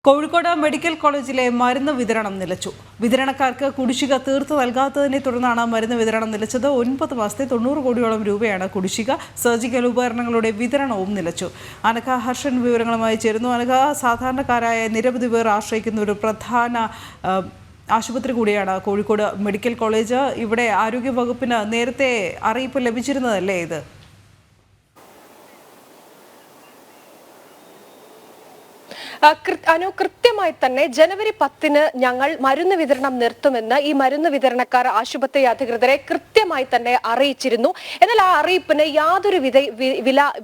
Kozhikode medical കോളേജിലെ മരുന്ന് വിതരണം നിലച്ചു. വിതരണക്കാർക്ക് കുടിശ്ശിക തീർത്തു നൽകാത്തതിനെ തുടർന്നാണ് മരുന്ന് വിതരണം നിലച്ചത്. 9 മാസത്തെ 90 കോടിയോളം രൂപയാണ് കുടിശ്ശിക. സർജിക്കൽ ഉപകരണങ്ങളുടെ വിതരണവും നിലച്ചു. അനഘ ഹർഷൻ വിവരങ്ങളുമായി ചേരുന്നു. അനഘ, സാധാരണക്കാരായ നിരവധി പേർ ആശ്രയിക്കുന്ന ഒരു പ്രധാന ആശുപത്രി കൂടിയാണ് കോഴിക്കോട് മെഡിക്കൽ കോളേജ്. ഇവിടെ ആരോഗ്യവകുപ്പിന് നേരത്തെ അറിയിപ്പ് ലഭിച്ചിരുന്നതല്ലേ ഇത്? കൃത്യമായി തന്നെ ജനുവരി 10-ന് ഞങ്ങൾ മരുന്ന് വിതരണം നിർത്തുമെന്ന് ഈ മരുന്ന് വിതരണക്കാർ ആശുപത്രി അധികൃതരെ കൃത്യമായി തന്നെ അറിയിച്ചിരുന്നു. എന്നാൽ ആ അറിയിപ്പിന് യാതൊരു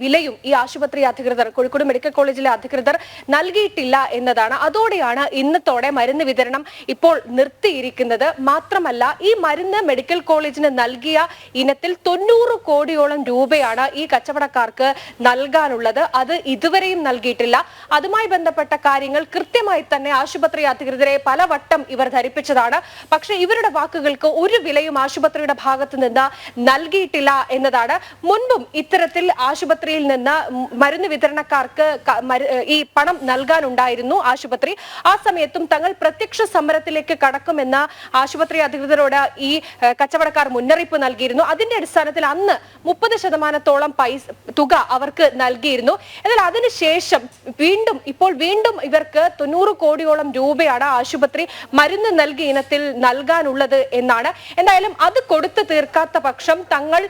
വിലയും ഈ ആശുപത്രി അധികൃതർ, കോഴിക്കോട് മെഡിക്കൽ കോളേജിലെ അധികൃതർ നൽകിയിട്ടില്ല എന്നതാണ്. അതോടെയാണ് ഇന്നത്തോടെ മരുന്ന് വിതരണം ഇപ്പോൾ നിർത്തിയിരിക്കുന്നത്. മാത്രമല്ല, ഈ മരുന്ന് മെഡിക്കൽ കോളേജിന് നൽകിയ ഇനത്തിൽ 90 കോടിയോളം രൂപയാണ് ഈ കച്ചവടക്കാർക്ക് നൽകാനുള്ളത്. അത് ഇതുവരെയും നൽകിയിട്ടില്ല. അതുമായി ബന്ധപ്പെട്ട കാര്യങ്ങൾ കൃത്യമായി തന്നെ ആശുപത്രി അധികൃതരെ പലവട്ടം ഇവർ ധരിപ്പിച്ചതാണ്. പക്ഷേ ഇവരുടെ വാക്കുകൾക്ക് ഒരു വിലയും ആശുപത്രിയുടെ ഭാഗത്ത് നിന്ന് നൽകിയിട്ടില്ല എന്നതാണ്. മുൻപും ഇത്തരത്തിൽ ആശുപത്രിയിൽ നിന്ന് മരുന്ന് വിതരണക്കാർക്ക് ഈ പണം നൽകാനുണ്ടായിരുന്നു ആശുപത്രി. ആ സമയത്തും തങ്ങൾ പ്രത്യക്ഷ സമരത്തിലേക്ക് കടക്കുമെന്ന് ആശുപത്രി അധികൃതരോട് ഈ കച്ചവടക്കാർ മുന്നറിയിപ്പ് നൽകിയിരുന്നു. അതിന്റെ അടിസ്ഥാനത്തിൽ അന്ന് 30% തുക അവർക്ക് നൽകിയിരുന്നു. എന്നാൽ അതിനുശേഷം വീണ്ടും ഇവർക്ക് 90 കോടിയോളം രൂപയാണ് ആശുപത്രി മരുന്ന് നൽകിയ ഇനത്തിൽ നൽകാനുള്ളത് എന്നാണ്. എന്തായാലും അത് കൊടുത്തു തീർക്കാത്ത പക്ഷം തങ്ങൾ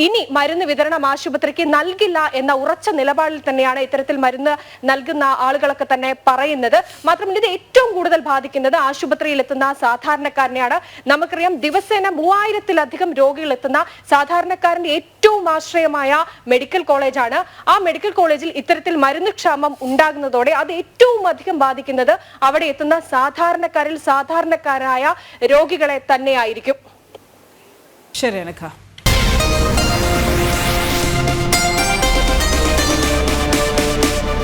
ഇനി മരുന്ന് വിതരണം ആശുപത്രിക്ക് നൽകില്ല എന്ന ഉറച്ച നിലപാടിൽ തന്നെയാണ് ഇത്തരത്തിൽ മരുന്ന് നൽകുന്ന ആളുകളൊക്കെ തന്നെ പറയുന്നത്. മാത്രമല്ല, ഇത് ഏറ്റവും കൂടുതൽ ബാധിക്കുന്നത് ആശുപത്രിയിൽ എത്തുന്ന സാധാരണക്കാരനെയാണ്. നമുക്കറിയാം, ദിവസേന 3000-ലധികം രോഗികൾ എത്തുന്ന സാധാരണക്കാരന്റെ ഏറ്റവും ആശ്രയമായ മെഡിക്കൽ കോളേജാണ്. ആ മെഡിക്കൽ കോളേജിൽ ഇത്തരത്തിൽ മരുന്ന് ക്ഷാമം ഉണ്ടാകുന്നതോടെ അത് ഏറ്റവും അധികം ബാധിക്കുന്നത് അവിടെ എത്തുന്ന സാധാരണക്കാരായ രോഗികളെ തന്നെയായിരിക്കും. ശരി അനഘ.